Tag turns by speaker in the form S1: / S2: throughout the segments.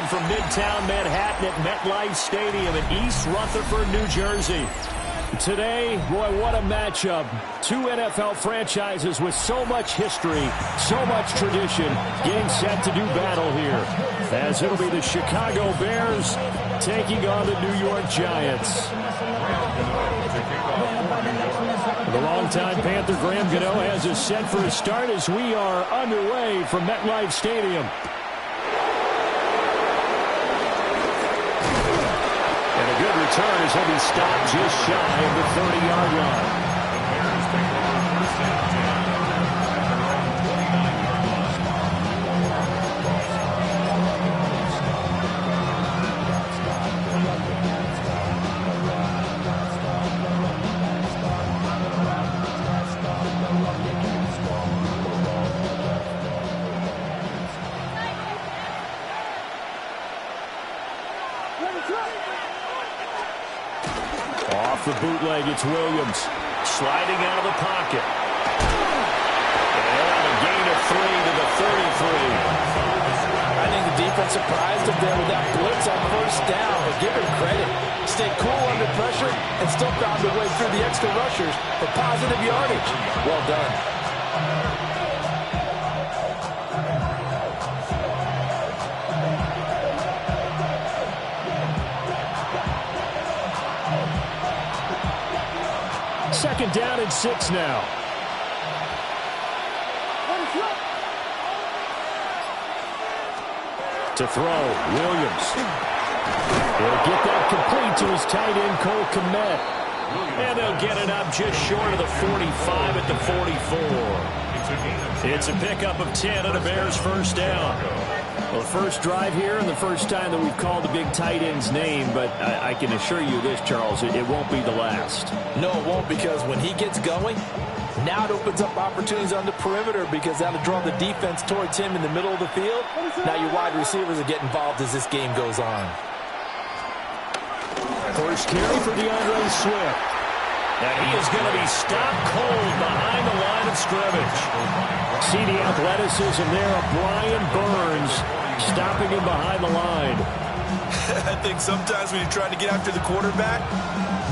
S1: from Midtown Manhattan at MetLife Stadium in East Rutherford, New Jersey. Today, boy, what a matchup. Two NFL franchises with so much history, so much tradition, getting set to do battle here. As it'll be the Chicago Bears taking on the New York Giants. The longtime Panther Graham Gano has us set for a start as we are underway from MetLife Stadium. And a good return as he'll be stopped just shy of the 30-yard line. Off the bootleg, it's Williams. Sliding out of the pocket. And a gain of 3 to the 33.
S2: I think the defense surprised him there with that blitz on first down. But give him credit. Stayed cool under pressure and still found their way through the extra rushers for positive yardage. Well done.
S1: Second down and 6 now. To throw, Williams. He'll get that complete to his tight end, Cole Kmet. And they'll get it up just short of the 45 at the 44. It's a pickup of 10 and a Bears first down. Well, the first drive here and the first time that we've called the big tight end's name, but I can assure you this, Charles, it won't be the last.
S2: No, it won't, because when he gets going, now it opens up opportunities on the perimeter because that'll draw the defense towards him in the middle of the field. Now your wide receivers will get involved as this game goes on.
S1: First carry for DeAndre Swift. And he is going to be stopped cold behind the line of scrimmage. See the athleticism there of Brian Burns stopping him behind the line.
S3: I think sometimes when you're trying to get after the quarterback,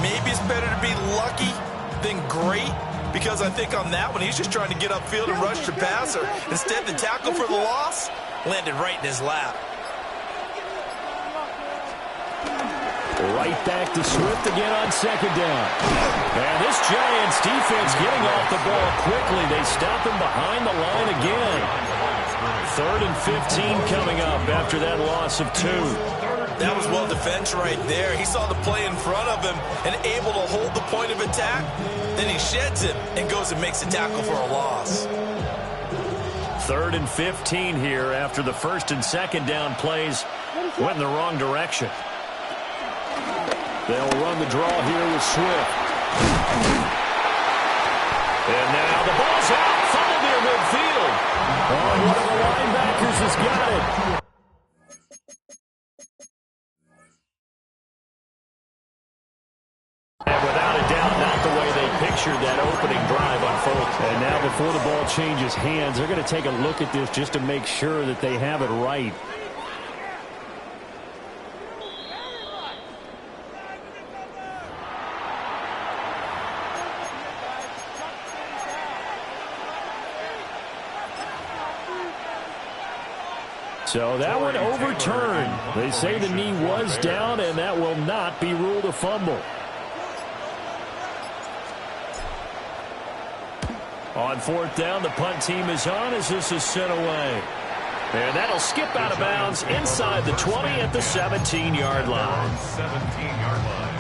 S3: maybe it's better to be lucky than great, because I think on that one, he's just trying to get upfield and rush the passer. Instead, the tackle for the loss landed right in his lap.
S1: Right back to Swift again on second down. And this Giants defense getting off the ball quickly. They stop him behind the line again. 3rd and 15 coming up after that loss of 2.
S3: That was well defense right there. He saw the play in front of him and able to hold the point of attack. Then he sheds him and goes and makes a tackle for a loss.
S1: 3rd and 15 here after the first and second down plays went in the wrong direction. They'll run the draw here with Swift. And now the ball's out. Fumble near midfield. Oh, one of the linebackers has got it. And without a doubt, not the way they pictured that opening drive unfold. And now before the ball changes hands, they're going to take a look at this just to make sure that they have it right. So that one overturned. They say the knee was down, and that will not be ruled a fumble. On 4th down, the punt team is on as this is sent away. And that'll skip out of bounds inside the 20 at the 17-yard line. 17-yard line.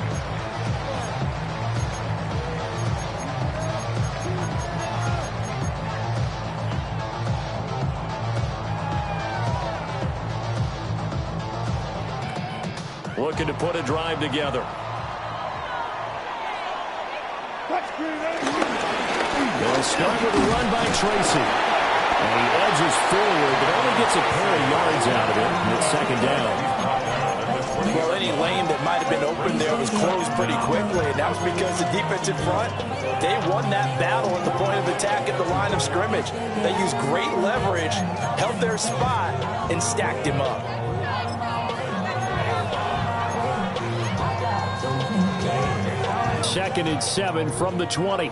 S1: Looking to put a drive together. They'll start with a run by Tracy. And he edges forward, but only gets a pair of yards out of it. And it's second down.
S2: Well, any lane that might have been open there was closed pretty quickly. And that was because the defense in front, they won that battle at the point of attack at the line of scrimmage. They used great leverage, held their spot, and stacked him up.
S1: 2nd and 7 from the 20.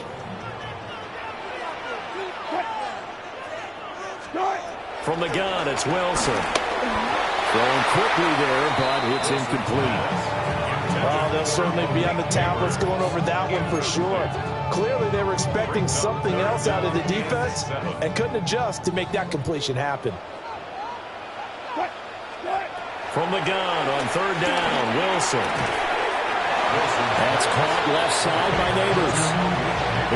S1: From the gun, it's Wilson. Throwing quickly there, but it's incomplete.
S2: Oh, they'll certainly be on the tablets going over that one for sure. Clearly, they were expecting something else out of the defense and couldn't adjust to make that completion happen.
S1: From the gun on 3rd down, Wilson. That's caught left side by Neighbors.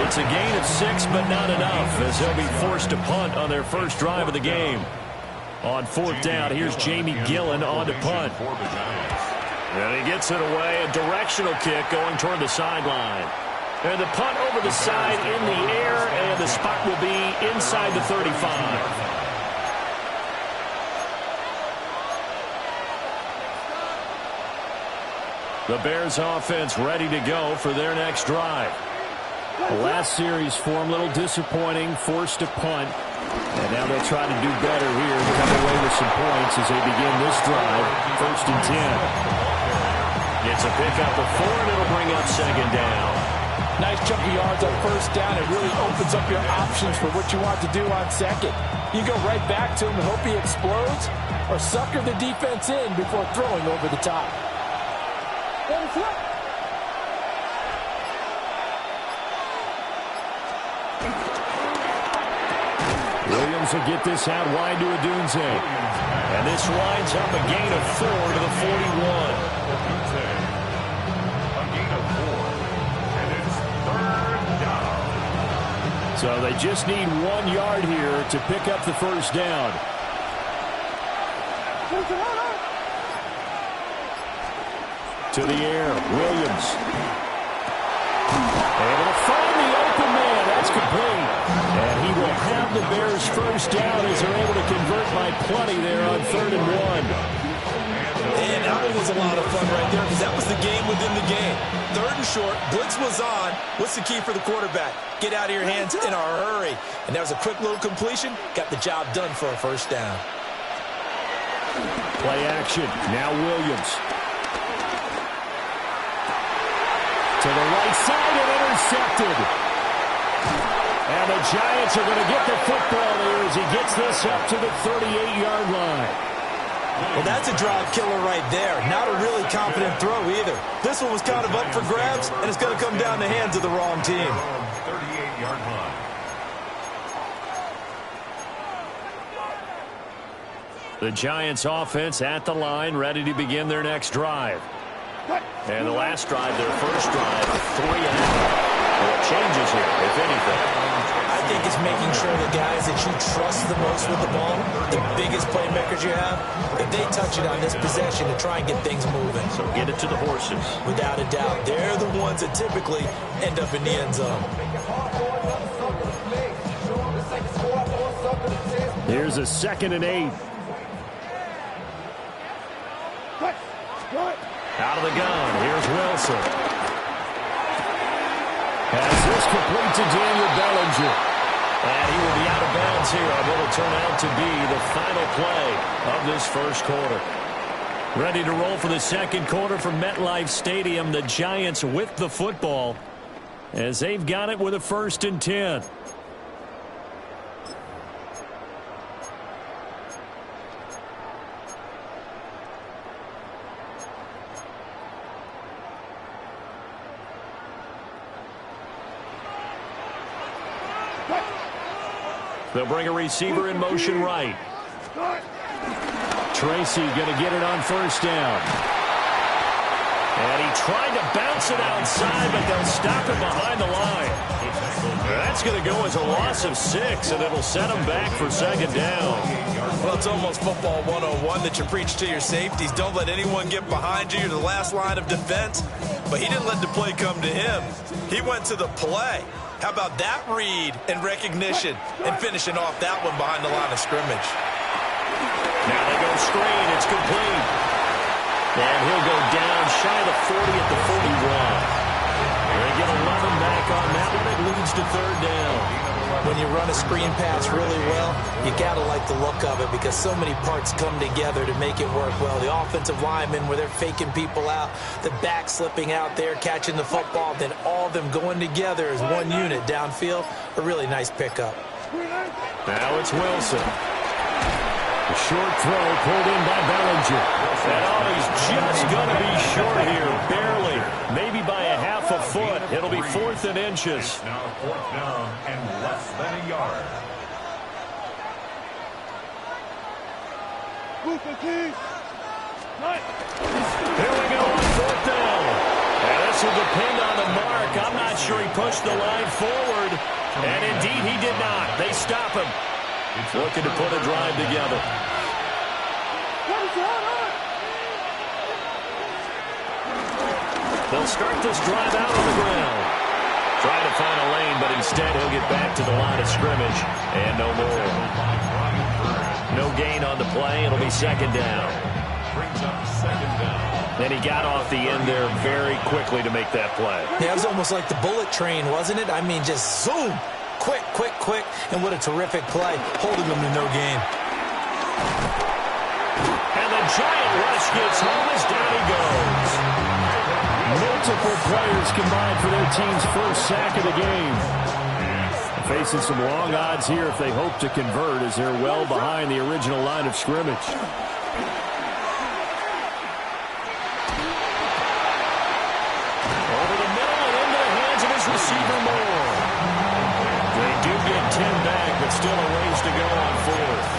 S1: It's a gain of 6, but not enough, as they'll be forced to punt on their first drive of the game. On 4th down, here's Jamie Gillen on to punt. And he gets it away, a directional kick going toward the sideline. And the punt over the side in the air, and the spot will be inside the 35. The Bears offense ready to go for their next drive. The last series for them, a little disappointing, forced to punt. And now they'll try to do better here and come away with some points as they begin this drive, 1st and 10. It's a pickup of 4, and it'll bring up 2nd down.
S2: Nice chunk of yards on 1st down. It really opens up your options for what you want to do on 2nd. You go right back to him and hope he explodes, or sucker the defense in before throwing over the top.
S1: Williams will get this out wide to Odunze. And this winds up a gain of 4 to the 41.
S4: A gain of 4. And it's 3rd down.
S1: So they just need 1 yard here to pick up the first down. To the air, Williams. Able to find the open man. That's complete. And he will have the Bears first down as they're able to convert by plenty there on 3rd and 1.
S3: And that one was a lot of fun right there because that was the game within the game. 3rd and short, blitz was on. What's the key for the quarterback? Get out of your hands in a hurry. And that was a quick little completion. Got the job done for a first down.
S1: Play action. Now Williams. To the right side and intercepted. And the Giants are going to get the football here as he gets this up to the 38-yard line.
S3: Well, that's a drive killer right there. Not a really confident throw either. This one was kind of up for grabs, and it's going to come down the hands of the wrong team.
S4: 38-yard line.
S1: The Giants offense at the line, ready to begin their next drive. And the last drive, their first drive, 3 and out. What changes here, if anything?
S3: I think it's making sure the guys that you trust the most with the ball, the biggest playmakers you have, that they touch it on this possession to try and get things moving.
S1: So get it to the horses.
S3: Without a doubt, they're the ones that typically end up in the end zone.
S1: Here's a 2nd and 8. Out of the gun, here's Wilson. Has this complete to Daniel Bellinger. And he will be out of bounds here on what will turn out to be the final play of this first quarter. Ready to roll for the second quarter from MetLife Stadium. The Giants with the football as they've got it with a 1st and 10. They'll bring a receiver in motion right. Tracy going to get it on 1st down. And he tried to bounce it outside, but they'll stop it behind the line. That's going to go as a loss of 6, and it'll set them back for 2nd down.
S3: Well, it's almost football 101 that you preach to your safeties. Don't let anyone get behind you. You're the last line of defense. But he didn't let the play come to him. He went to the play. How about that read and recognition and finishing off that one behind the line of scrimmage?
S1: Now they go screen. It's complete. And he'll go down shy of the 40 at the 41. They get 11 back on that one. It leads to 3rd down.
S2: When you run a screen pass really well, you got to like the look of it because so many parts come together to make it work well. The offensive linemen, where they're faking people out, the back slipping out there, catching the football, then all of them going together as one unit downfield. A really nice pickup.
S1: Now it's Wilson. A short throw pulled in by Bellinger. And he's just going to be short here, barely. Maybe by a half a foot. It'll be 4th and inches.
S4: Now 4th down and less than a yard.
S1: Here we go on 4th down. And this will depend on the mark. I'm not sure he pushed the line forward. And indeed he did not. They stop him. Looking to put a drive together. They'll start this drive out on the ground. Trying to find a lane, but instead he'll get back to the line of scrimmage. And no more. No gain on the play. It'll be 2nd down.
S4: Brings up 2nd down.
S1: And he got off the end there very quickly to make that play.
S2: Yeah, it was almost like the bullet train, wasn't it? I mean, just zoom. Quick, quick, quick. And what a terrific play, holding them to no gain.
S1: And the giant rush gets home as down he goes. Multiple players combined for their team's first sack of the game. Facing some long odds here if they hope to convert as they're well behind the original line of scrimmage. Over the middle and into the hands of his receiver Moore. They do get 10 back, but still a ways to go on 4th.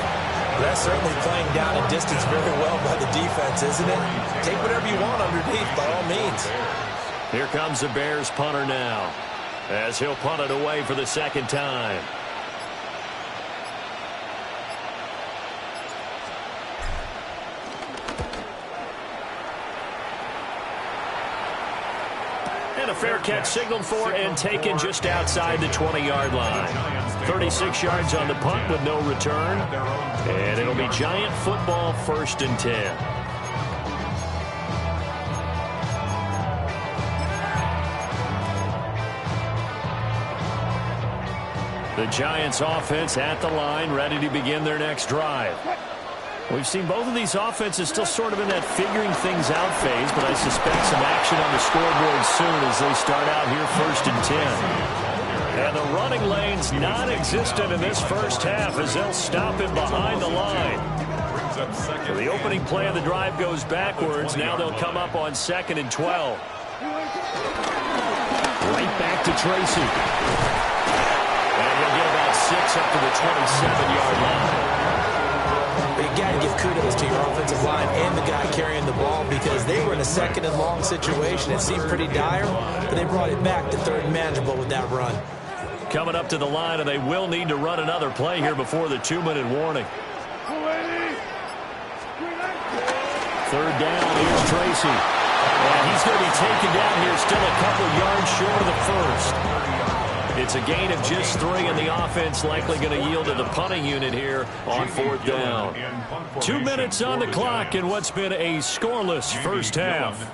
S2: That's certainly playing down a distance very well by the defense, isn't it? Take whatever you want underneath, by all means.
S1: Here comes the Bears punter now, as he'll punt it away for the 2nd time. And a fair catch signaled for and taken just outside the 20-yard line. 36 yards on the punt with no return. And it'll be Giant football, 1st and 10. The Giants offense at the line, ready to begin their next drive. We've seen both of these offenses still sort of in that figuring things out phase, but I suspect some action on the scoreboard soon as they start out here 1st and 10. And the running lane's non-existent in this first half as they'll stop him behind the line. So the opening play of the drive goes backwards. Now they'll come up on 2nd and 12. Right back to Tracy. And he'll get about 6 up to the 27-yard line.
S2: But you got to give kudos to your offensive line and the guy carrying the ball because they were in a 2nd and long situation. It seemed pretty dire, but they brought it back to 3rd and manageable with that run.
S1: Coming up to the line, and they will need to run another play here before the 2-minute warning. 3rd down, here's Tracy. And he's going to be taken down here, still a couple yards short of the 1st. It's a gain of just 3, and the offense likely going to yield to the punting unit here on 4th down. 2 minutes on the clock in what's been a scoreless first half.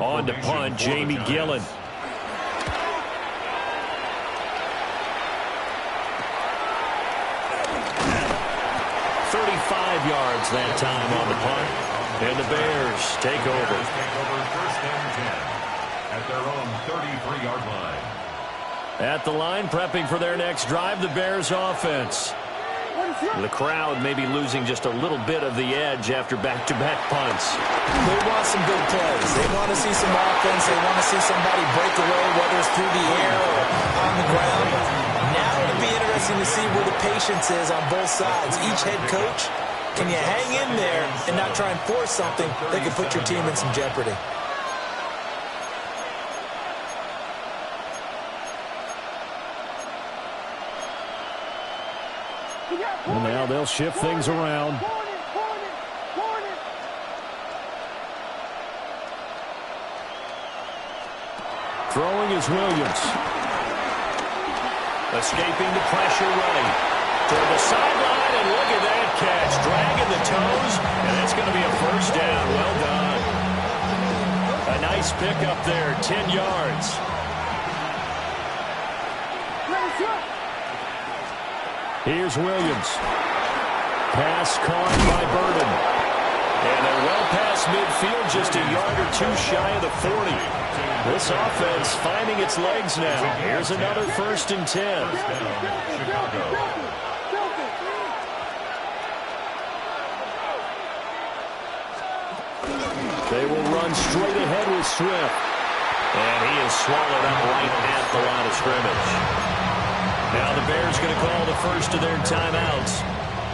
S1: On to punt, Jamie Gillen. 35 yards that time on the punt. And the Bears take over.
S4: 1st and 10 at their own 33-yard line.
S1: At the line, prepping for their next drive, the Bears offense. The crowd may be losing just a little bit of the edge after back-to-back punts.
S2: They want some good plays. They want to see some offense. They want to see somebody break away, whether it's through the air or on the ground. Now it'll be interesting to see where the patience is on both sides. Each head coach, can you hang in there and not try and force something that could put your team in some jeopardy?
S1: And now they'll shift things around. Throwing is Williams. Escaping the pressure right. Toward the sideline, and look at that catch. Dragging the toes, and that's going to be a 1st down. Well done. A nice pickup there, 10 yards. Here's Williams. Pass caught by Burden. And they're well past midfield, just a yard or two shy of the 40. This offense finding its legs now. Here's another 1st and 10. They will run straight ahead with Swift. And he is swallowed up right at the line of scrimmage. Now the Bears going to call the first of their timeouts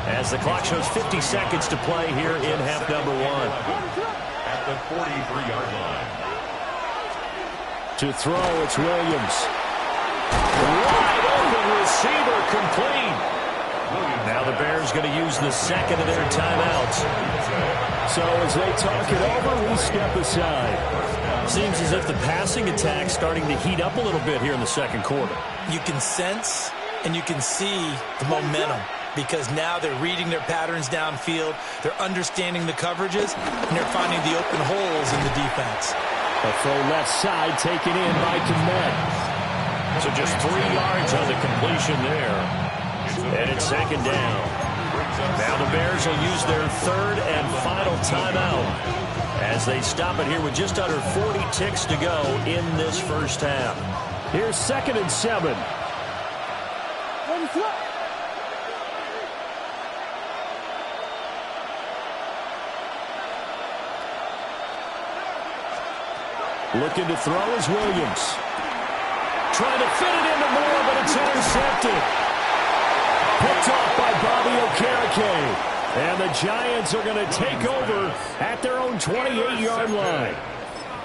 S1: as the clock shows 50 seconds to play here in half number 1.
S4: At the 43-yard line.
S1: To throw, it's Williams. Wide open receiver, complete. Now the Bears going to use the second of their timeouts. So as they talk it over, we step aside. Seems as if the passing attack's starting to heat up a little bit here in the second quarter.
S2: You can sense and you can see the momentum because now they're reading their patterns downfield, they're understanding the coverages, and they're finding the open holes in the defense.
S1: A throw left side taken in by Kmet. So just 3 yards on the completion there. And it's second down. Now the Bears will use their 3rd and final timeout as they stop it here with just under 40 ticks to go in this first half. Here's 2nd and 7. Looking to throw is Williams. Trying to fit it into Moore, but it's intercepted. Picked off by Bobby Okereke. And the Giants are going to take over at their own 28-yard line.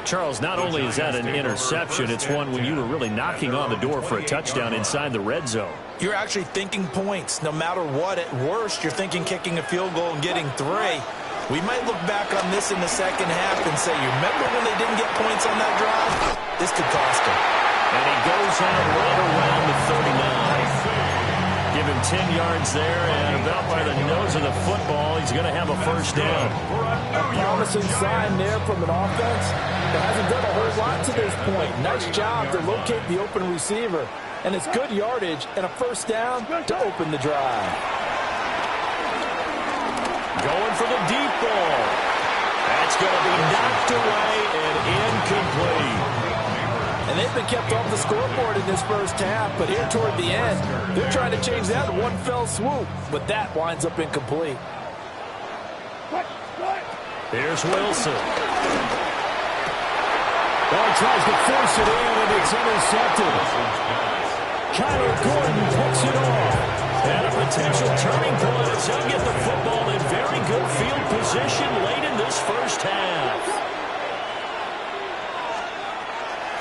S1: Charles, not only is that an interception, it's one when you were really knocking on the door for a touchdown inside the red zone.
S2: You're actually thinking points. No matter what, at worst, you're thinking kicking a field goal and getting 3. We might look back on this in the second half and say, you remember when they didn't get points on that drive? This could cost them.
S1: And he goes out right around the 39. Give him 10 yards there, and about by the nose of the football, he's going to have a first down.
S2: A promising sign there from an offense that hasn't done a whole lot to this point. Nice job to locate the open receiver. And it's good yardage and a first down to open the drive.
S1: Going for the deep ball. That's going to be knocked away and incomplete.
S2: And they've been kept off the scoreboard in this first half, but here toward the end, they're trying to change that in one fell swoop, but that winds up incomplete.
S1: Here's Wilson. Well, he tries to force it in, and it's intercepted. Kyler Gordon picks it off. And a potential turning point as he'll get the football in very good field position late in this first half.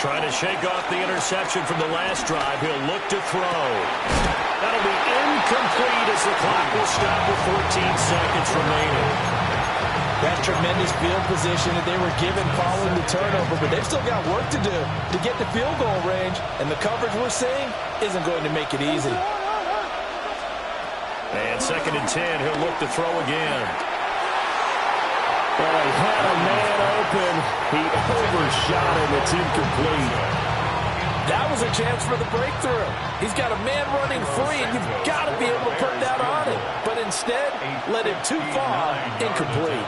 S1: Trying to shake off the interception from the last drive. He'll look to throw. That'll be incomplete as the clock will stop with 14 seconds remaining.
S2: That tremendous field position that they were given following the turnover, but they've still got work to do to get the field goal range, and the coverage we're seeing isn't going to make it easy.
S1: And 2nd and 10, he'll look to throw again. Well, he had a man open. He overshot him. It's incomplete.
S2: That was a chance for the breakthrough. He's got a man running free, and you've got to be able to put that on him. But instead, led him too far, incomplete.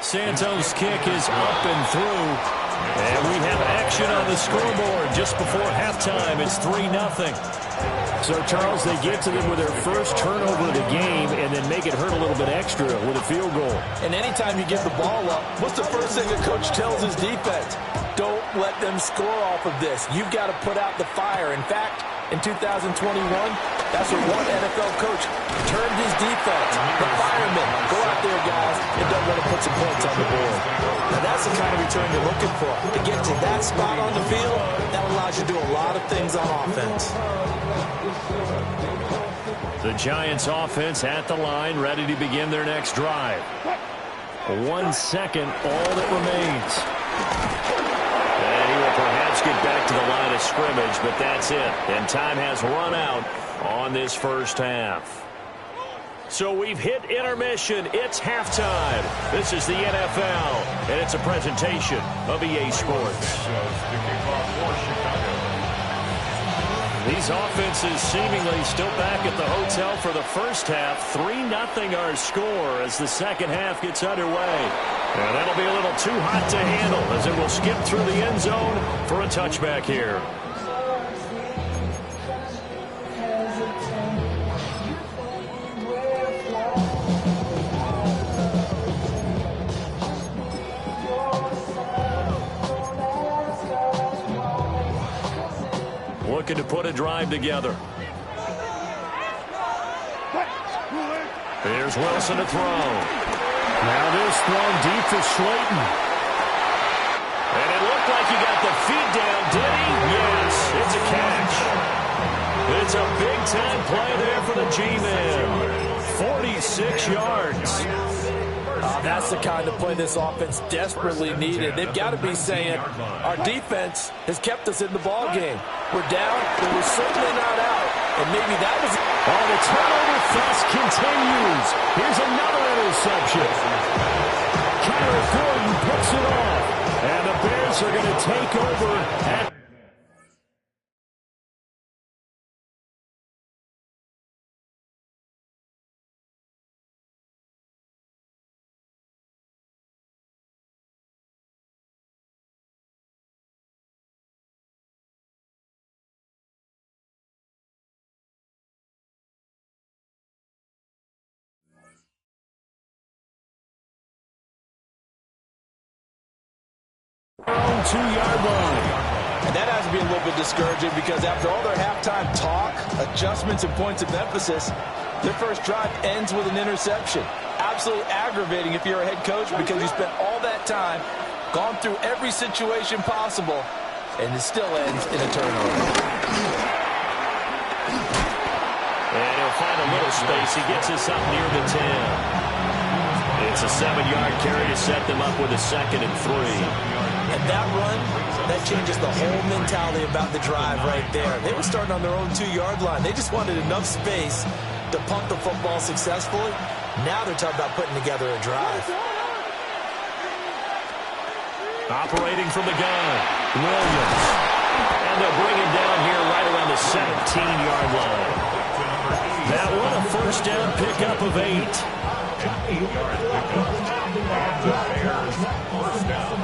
S1: Santos' kick is up and through. And we have action on the scoreboard just before halftime. It's 3-0. So, Charles, they get to them with their first turnover of the game and then make it hurt a little bit extra with a field goal.
S2: And anytime you give the ball up, what's the first thing a coach tells his defense? Don't let them score off of this. You've got to put out the fire. In fact, in 2021, that's what one NFL coach termed his defense. The firemen. Go out there, guys, and don't want to put some points on the board. Now, that's the kind of return you're looking for. To get to that spot on the field, that allows you to do a lot of things on offense.
S1: The Giants offense at the line, ready to begin their next drive. 1 second, all that remains. And he will perhaps get back to the line of scrimmage, but that's it. And time has run out on this first half. So we've hit intermission. It's halftime. This is the NFL, and it's a presentation of EA Sports. These offenses seemingly still back at the hotel for the first half. 3-0 our score as the second half gets underway. And that'll be a little too hot to handle as it will skip through the end zone for a touchback here. Looking to put a drive together. Here's Wilson to throw. Now this thrown deep for Slayton. And it looked like he got the feet down, did he? Yes, it's a catch. It's a big-time play there for the G-Man. 46 yards.
S2: That's the kind of play this offense desperately needed. They've got to be saying, our defense has kept us in the ball game. We're down, but we're certainly not out. And maybe that was...
S1: Oh, the turnover fest continues. Here's another interception. Kyler Gordon picks it off. And the Bears are going to take over at... own 2-yard line.
S2: And that has to be a little bit discouraging because after all their halftime talk, adjustments, and points of emphasis, their first drive ends with an interception. Absolutely aggravating if you're a head coach because you spent all that time, gone through every situation possible, and it still ends in a turnover.
S1: And he'll find a little space. He gets us up near the 10. It's a 7-yard carry to set them up with a 2nd and 3.
S2: And that run, that changes the whole mentality about the drive right there. They were starting on their own 2-yard line. They just wanted enough space to punt the football successfully. Now they're talking about putting together a drive.
S1: Operating from the gun, Williams. And they'll bring him down here right around the 17-yard line. That one a first down pickup of 8.
S4: 8 yards pickup. And the Bears first down.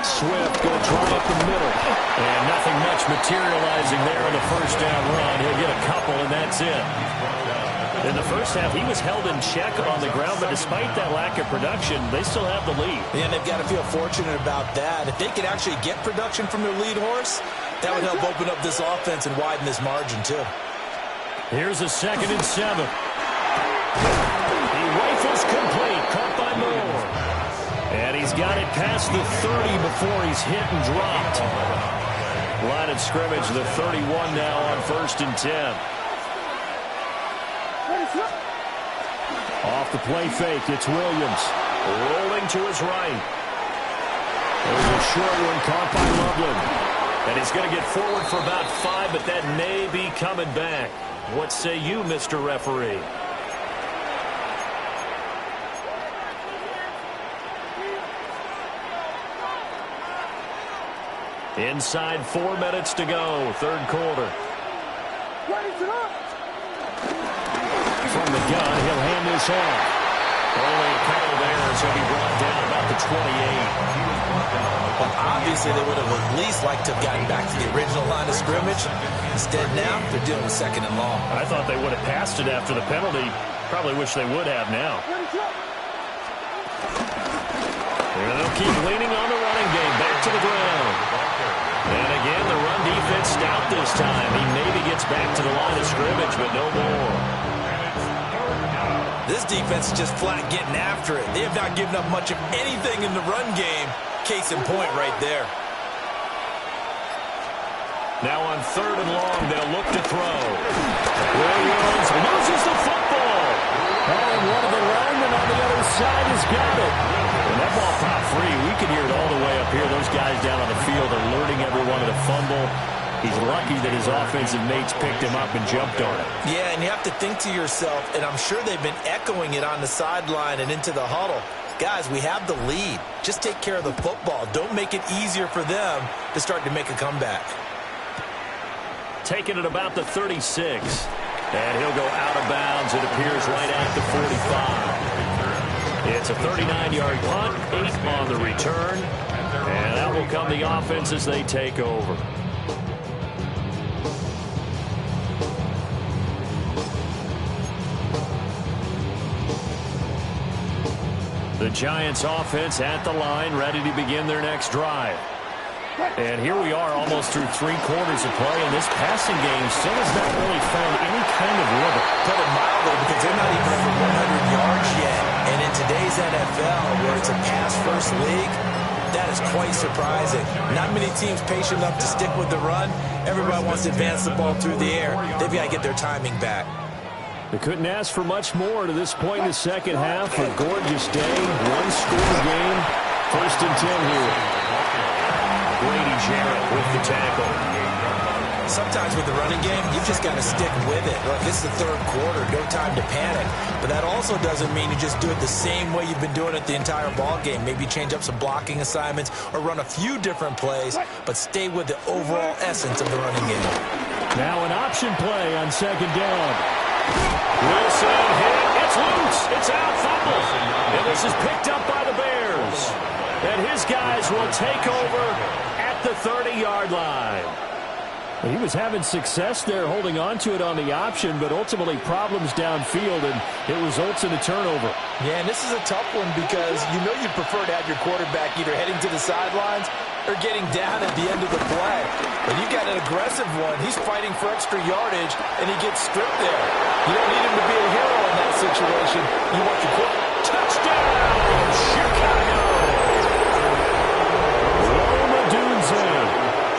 S1: Swift going to try up the middle. And nothing much materializing there on the first down run. He'll get a couple, and that's it. In the first half, he was held in check on the ground, but despite that lack of production, they still have the lead.
S2: And they've got to feel fortunate about that. If they could actually get production from their lead horse, that would help open up this offense and widen this margin, too.
S1: Here's a 2nd and 7. He rifles complete, caught by Moore. And he's got it past the 30 before he's hit and dropped. Line of scrimmage, the 31 now on 1st and 10. Off the play fake, it's Williams. Rolling to his right. There's a short one caught by Loveland. And he's going to get forward for about 5, but that may be coming back. What say you, Mr. Referee? Inside 4 minutes to go, 3rd quarter. From the gun, he'll hand this off. Only a couple of errors. He'll be brought down about the 28.
S2: Well, obviously, they would have at least liked to have gotten back to the original line of scrimmage. Instead, now, they're dealing with 2nd and long.
S1: I thought they would have passed it after the penalty. Probably wish they would have now. And they'll keep leaning on the running game. Back to the ground. And again, the run defense stout this time. He maybe gets back to the line of scrimmage, but no more.
S2: This defense is just flat getting after it. They have not given up much of anything in the run game. Case in point right there.
S1: Now on 3rd and long, they'll look to throw. Williams loses the football. Oh, and one of the linemen on the other side has got it. When that ball popped free, we could hear it all the way up here. Those guys down on the field are alerting everyone to the fumble. He's lucky that his offensive mates picked him up and jumped on it.
S3: Yeah, and you have to think to yourself, and I'm sure they've been echoing it on the sideline and into the huddle. Guys, we have the lead. Just take care of the football. Don't make it easier for them to start to make a comeback.
S1: Taking it about the 36. And he'll go out of bounds, it appears, right at the 45. It's a 39-yard punt, 8 on the return. And that will come the offense as they take over. The Giants offense at the line, ready to begin their next drive. And here we are almost through 3 quarters of play, and this passing game still has not really found any kind of rhythm.
S3: Put it mildly, because they're not even over 100 yards yet. And in today's NFL, where it's a pass-first league, that is quite surprising. Not many teams patient enough to stick with the run. Everybody wants to advance the ball through the air. They've got to get their timing back.
S1: They couldn't ask for much more to this point in the second half. A gorgeous day, one-score game. 1st and 10 here. Grady Jarrett with the tackle.
S3: Sometimes with the running game, you've just got to stick with it. Look, it's the 3rd quarter, no time to panic. But that also doesn't mean you just do it the same way you've been doing it the entire ball game. Maybe change up some blocking assignments or run a few different plays, but stay with the overall essence of the running game.
S1: Now an option play on 2nd down. Wilson hit. It's loose. It's out. Fumble. And this is picked up by the Bears. And his guys will take over at the 30-yard line. He was having success there holding on to it on the option, but ultimately problems downfield, and it results in a turnover.
S2: Yeah, and this is a tough one because you know you'd prefer to have your quarterback either heading to the sidelines or getting down at the end of the play. But you've got an aggressive one. He's fighting for extra yardage, and he gets stripped there. You don't need him to be a hero in that situation. You want your quarterback.
S1: Touchdown, Chicago! Rome Odunze,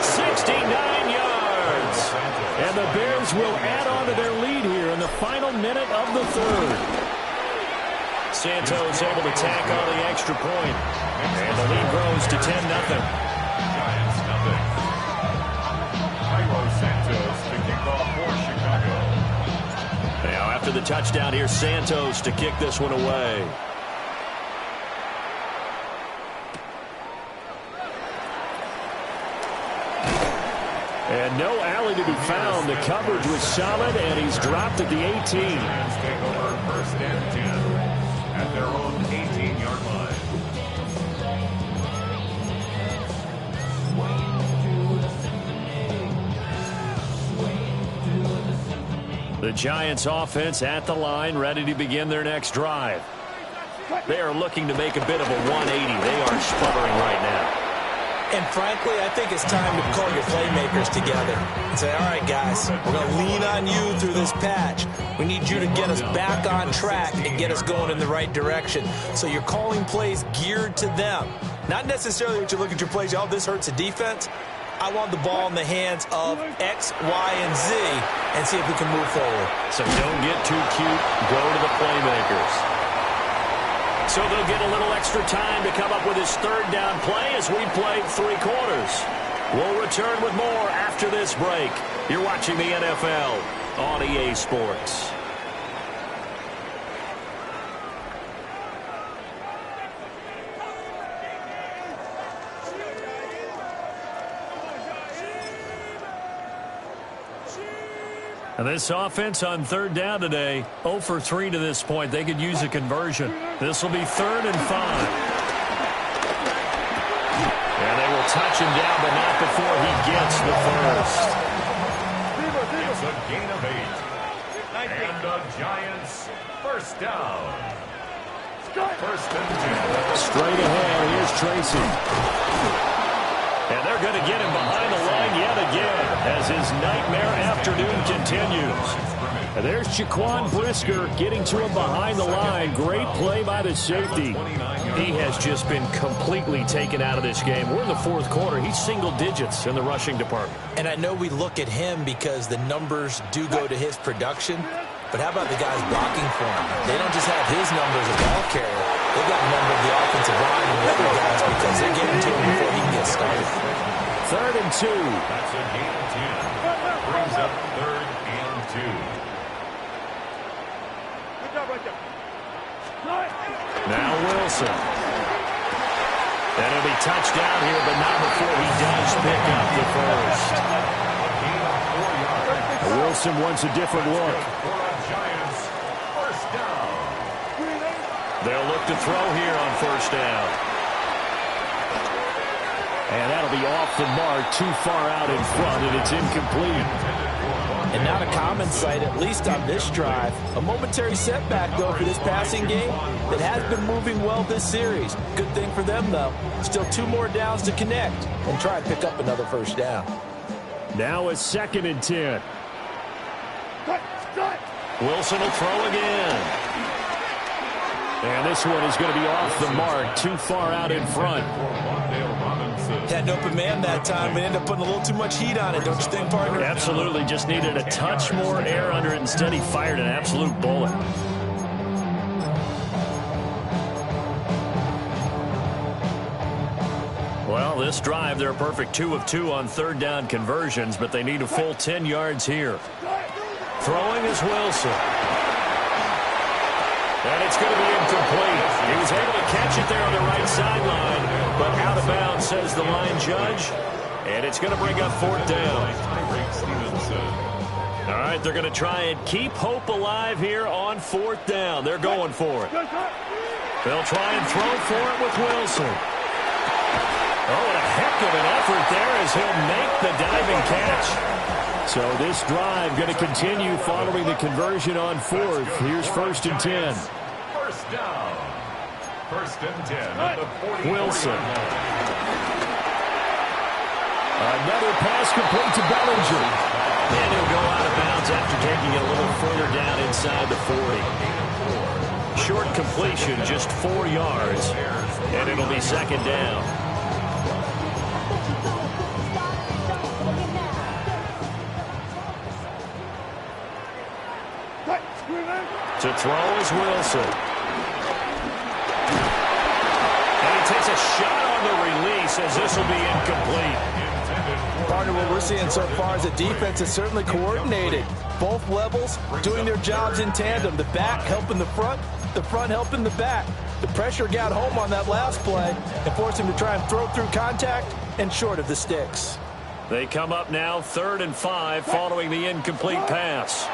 S1: 69 yards. And the Bears will add on to their lead here in the final minute of the 3rd. Santos able to tack on the extra point. And the lead grows to 10-0.
S4: Giants nothing. Cairo Santos to kick off for Chicago.
S1: Now after the touchdown, here's Santos to kick this one away. And no alley to be found. The coverage was solid, and he's dropped at the 18.
S4: Giants take over 1st and 10 at their own 18-yard line.
S1: The Giants offense at the line, ready to begin their next drive. They are looking to make a bit of a 180. They are sputtering right now.
S3: And frankly, I think it's time to call your playmakers together and say, all right, guys, we're going to lean on you through this patch. We need you to get us back on track and get us going in the right direction. So you're calling plays geared to them. Not necessarily that you look at your plays, oh, this hurts the defense. I want the ball in the hands of X, Y, and Z and see if we can move forward.
S1: So don't get too cute. Go to the playmakers. So they'll get a little extra time to come up with his 3rd down play as we play 3 quarters. We'll return with more after this break. You're watching the NFL on EA Sports. And this offense on 3rd down today, 0 for 3 to this point. They could use a conversion. This will be 3rd and 5. And they will touch him down, but not before he gets the first.
S4: It's a gain of 8. And the Giants 1st down. 1st and 10.
S1: Straight ahead, here's Tracy. And they're going to get him behind the line yet again as his nightmare afternoon continues. And there's Jaquan Brisker getting to him behind the line. Great play by the safety. He has just been completely taken out of this game. We're in the 4th quarter. He's single digits in the rushing department.
S3: And I know we look at him because the numbers do go to his production.
S2: But how about the guys blocking for him? They don't just have his number as a ball carrier. They've got a number of the offensive line and the other guys because they're getting to him before he can get started.
S1: 3rd and 2.
S4: That's a gain of 10. Brings up 3rd and 2.
S1: Now Wilson. And it'll be touchdown here, but not before he does pick up the first. Wilson wants a different look. They'll look to throw here on 1st down. And that'll be off the mark, too far out in front, and it's incomplete.
S2: And not a common sight, at least on this drive. A momentary setback, though, for this passing game that has been moving well this series. Good thing for them, though. Still 2 more downs to connect and try and pick up another 1st down.
S1: Now it's 2nd and 10. Wilson will throw again. And this one is going to be off the mark, too far out in front.
S3: Had an open man that time, but ended up putting a little too much heat on it, don't you think, partner?
S1: Absolutely, just needed a touch more air under it. Instead, he fired an absolute bullet. Well, this drive, they're a perfect 2 of 2 on 3rd down conversions, but they need a full 10 yards here. Throwing is Wilson. And it's going to be incomplete. He was able to catch it there on the right sideline, but out of bounds, says the line judge. And it's going to bring up 4th down. All right, they're going to try and keep hope alive here on 4th down. They're going for it. They'll try and throw for it with Wilson. Oh, what a heck of an effort there as he'll make the diving catch. So this drive going to continue following the conversion on 4th. Here's 1st and 10.
S4: 1st down. 1st and 10 at the 40.
S1: Wilson. Another pass complete to Bellinger. And he'll go out of bounds after taking it a little further down inside the 40. Short completion, just 4 yards. And it'll be 2nd down. To throw is Wilson. And he takes a shot on the release as this will be incomplete.
S2: Partner, what we're seeing so far is a defense that's certainly coordinated. Both levels doing their jobs in tandem. The back helping the front helping the back. The pressure got home on that last play and forced him to try and throw through contact and short of the sticks.
S1: They come up now 3rd and 5 following the incomplete pass.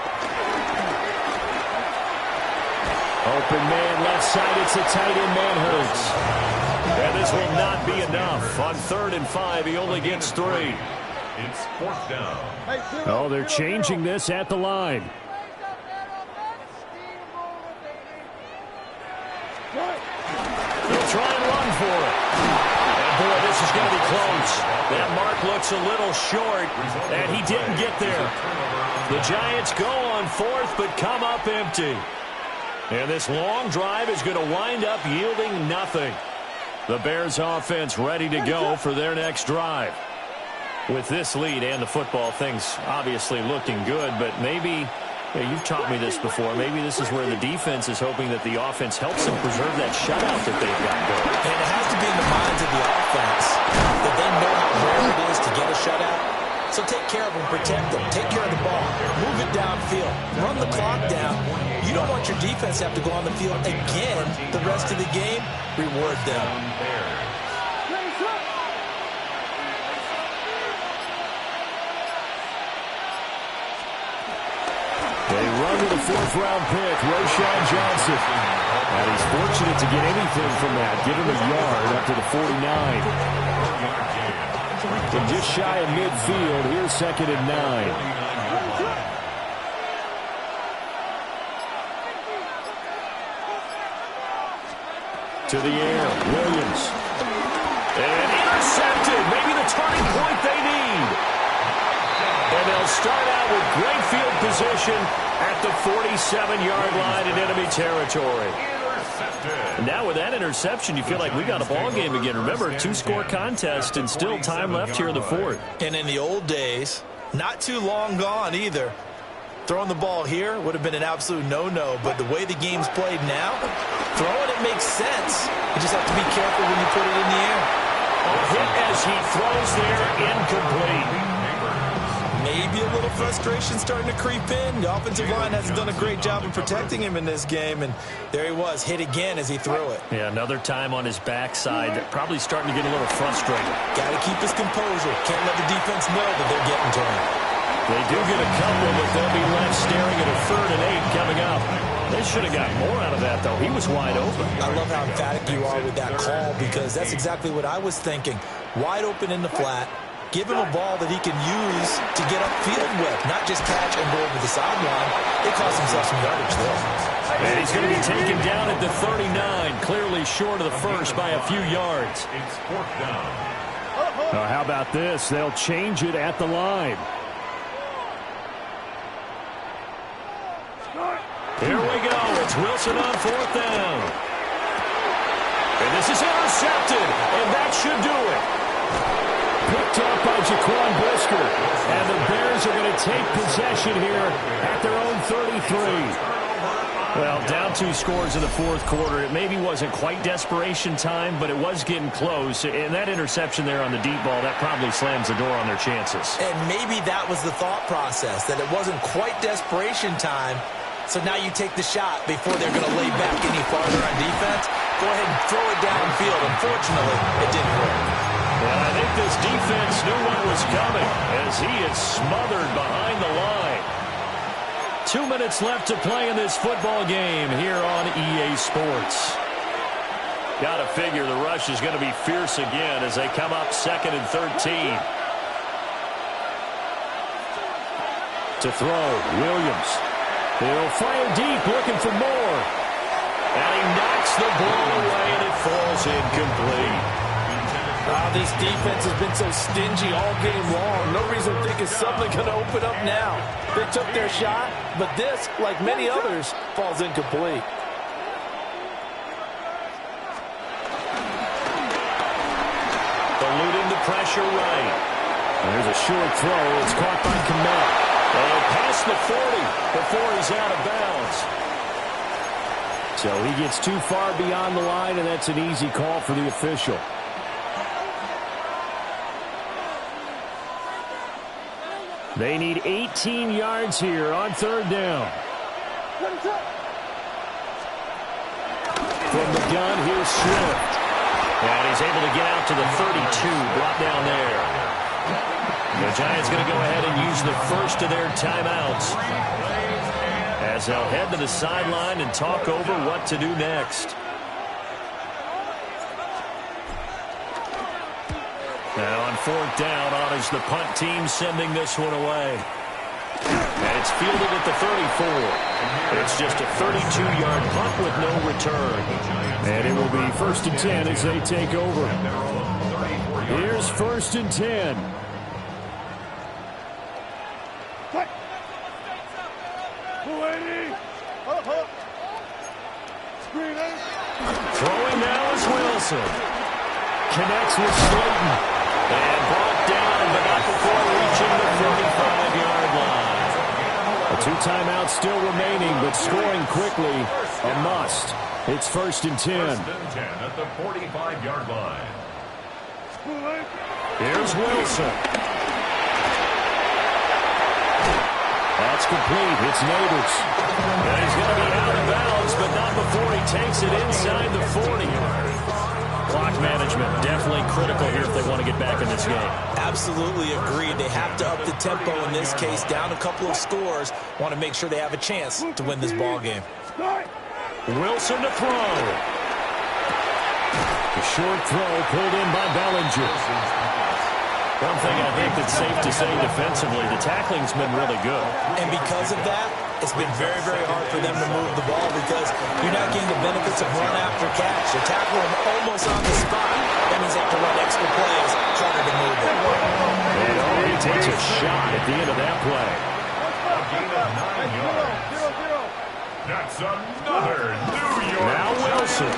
S1: Open man left side. It's a tight end, Manhurts. And this will not be enough. On 3rd and 5, he only gets 3.
S4: It's 4th down.
S1: Oh, they're changing this at the line. They'll try and run for it. And boy, this is going to be close. That mark looks a little short, and he didn't get there. The Giants go on 4th, but come up empty. And this long drive is going to wind up yielding nothing. The Bears offense ready to go for their next drive. With this lead and the football, things obviously looking good, but maybe, you've taught me this before, maybe this is where the defense is hoping that the offense helps them preserve that shutout that they've got going.
S2: And it has to be in the minds of the offense that they know how rare it is to get a shutout. So take care of them, protect them, take care of the ball, move it downfield, run the clock down. You don't want your defense to have to go on the field again the rest of the game. Reward them.
S1: They run with a 4th-round pick, Roschon Johnson. And he's fortunate to get anything from that. Give him a yard up to the 49. And just shy of midfield, here's 2nd and 9. To the air, Williams. And intercepted. Maybe the turning point they need. And they'll start out with great field position at the 47-yard line in enemy territory. Now with that interception, you feel like we got a ball game again. Remember, 2-score contest and still time left here in the 4th.
S3: And in the old days, not too long gone either, Throwing the ball here would have been an absolute no-no, but the way the game's played now, throwing it makes sense. You just have to be careful when you put it in the air.
S1: Hit as he throws there, incomplete.
S3: Maybe a little frustration starting to creep in. The offensive line hasn't done a great job of protecting him in this game, and there he was, hit again as he threw it.
S1: Yeah, another time on his backside, probably starting to get a little frustrated.
S3: Got to keep his composure. Can't let the defense know that they're getting to him.
S1: They do get a couple, but they'll be left staring at a 3rd and 8 coming up. They should have got more out of that, though. He was wide open.
S3: I love how emphatic you are with that call, because that's exactly what I was thinking. Wide open in the flat. Give him a ball that he can use to get upfield with, not just catch and go over the sideline. They cost himself some yardage there.
S1: And he's going to be taken down at the 39, clearly short of the first by a few yards.
S4: It's 4th down.
S1: How about this? They'll change it at the line. Here we go. It's Wilson on 4th down. And this is intercepted, and that should do it. Picked up by Jaquan Brisker. And the Bears are going to take possession here at their own 33. Well, down 2 scores in the 4th quarter. It maybe wasn't quite desperation time, but it was getting close. And that interception there on the deep ball, that probably slams the door on their chances.
S3: And maybe that was the thought process, that it wasn't quite desperation time. So now you take the shot before they're going to lay back any farther on defense. Go ahead and throw it downfield. Unfortunately, it didn't work.
S1: Well, I think this defense knew what was coming as he is smothered behind the line. 2 minutes left to play in this football game here on EA Sports. Got to figure the rush is going to be fierce again as they come up 2nd and 13. To throw, Williams. He'll fire deep, looking for more. And he knocks the ball away, and it falls incomplete.
S2: This defense has been so stingy all game long. No reason to think it's suddenly going to open up now. They took their shot, but this, like many others, falls incomplete.
S1: Eluding the pressure right. And there's a short throw. It's caught by Kmet. And past the 40 before he's out of bounds. So he gets too far beyond the line, and that's an easy call for the official. They need 18 yards here on 3rd down. From the gun, here's Swift. And he's able to get out to the 32, brought down there. The Giants going to go ahead and use the first of their timeouts as they'll head to the sideline and talk over what to do next. Now on 4th down, honors the punt team, sending this one away. And it's fielded at the 34. It's just a 32-yard punt with no return. And it will be 1st and 10 as they take over. Here's 1st and 10. Throwing now is Wilson. Connects with Slayton. And brought down, but not before reaching the 35-yard line. 2 timeouts still remaining, but scoring quickly a must. It's 1st and 10.
S4: 1st and 10 at the 45-yard line.
S1: Here's Wilson. That's complete. It's Neighbors. And he's going to be out of bounds, but not before he takes it inside the 40. Clock management definitely critical here if they want to get back in this game.
S3: Absolutely agreed. They have to up the tempo in this case, down a couple of scores. Want to make sure they have a chance to win this ball game.
S1: Wilson to throw. The short throw pulled in by Bellinger. One thing I think that's safe to say defensively, the tackling's been really good.
S3: And because of that, it's been very, very hard for them to move the ball because you're not getting the benefits of run after catch. You're tackling them almost on the spot. That means they have to run extra plays, harder to move it.
S1: And already takes a shot at the end of that play.
S4: A gain of 9 yards. That's another New York.
S1: Now Wilson.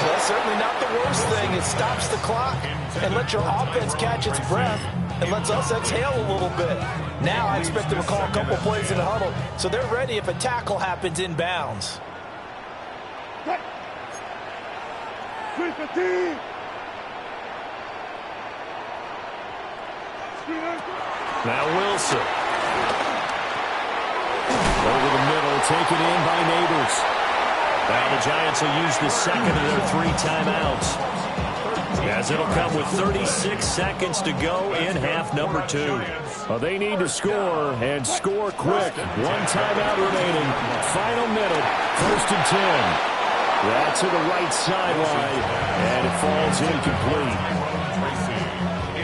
S2: That's certainly not the worst thing. It stops the clock and lets your offense catch its breath. and lets us exhale a little bit. Now I expect them to call a couple plays in the huddle, so they're ready if a tackle happens inbounds.
S1: Now Wilson. Over the middle, taken in by Neighbors. Now the Giants will use the second of their 3 timeouts, as it'll come with 36 seconds to go in half number 2. Well, they need to score, and score quick. 1 timeout remaining. Final minute, 1st and 10. That's to the right sideline, and it falls incomplete.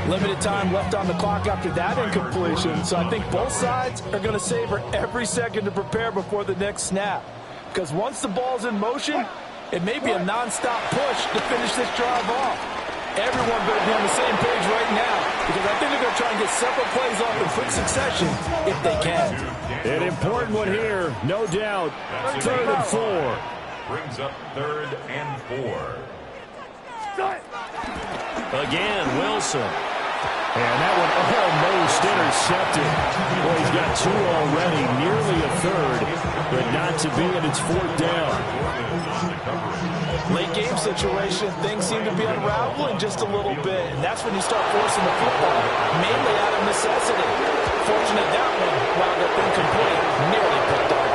S2: Limited time left on the clock after that incompletion, so I think both sides are going to savor every second to prepare before the next snap. Because once the ball's in motion, it may be a nonstop push to finish this drive off. Everyone better be on the same page right now, because I think they're going to try and get several plays off in quick succession if they can.
S1: An important one here, no doubt. 3rd and 4.
S4: Brings up 3rd and 4.
S1: Again, Wilson. And that one almost intercepted. Boy, he's got 2 already, nearly a third, but not to be, and it's 4th down.
S2: Late game situation, things seem to be unraveling just a little bit, and that's when you start forcing the football, mainly out of necessity. Fortunate that one wound up incomplete, nearly picked off.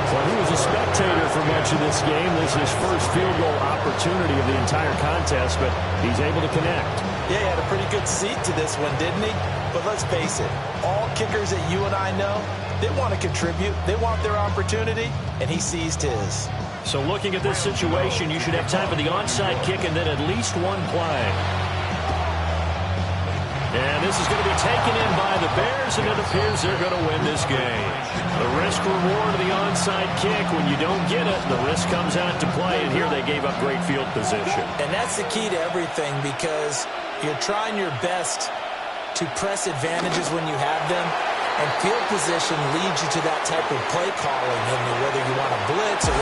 S1: Well, he was a spectator for much of this game. This is his first field goal opportunity of the entire contest, but he's able to connect.
S2: Yeah, he had a pretty good seat to this one, didn't he? But let's face it, all kickers that you and I know, they want to contribute. They want their opportunity, and he seized his.
S1: So looking at this situation, you should have time for the onside kick and then at least 1 play. And this is going to be taken in by the Bears, and it appears they're going to win this game. The risk-reward of the onside kick, when you don't get it, the risk comes out to play, and here they gave up great field position.
S2: And that's the key to everything, because you're trying your best to press advantages when you have them, and field position leads you to that type of play calling, whether you want to blitz or whether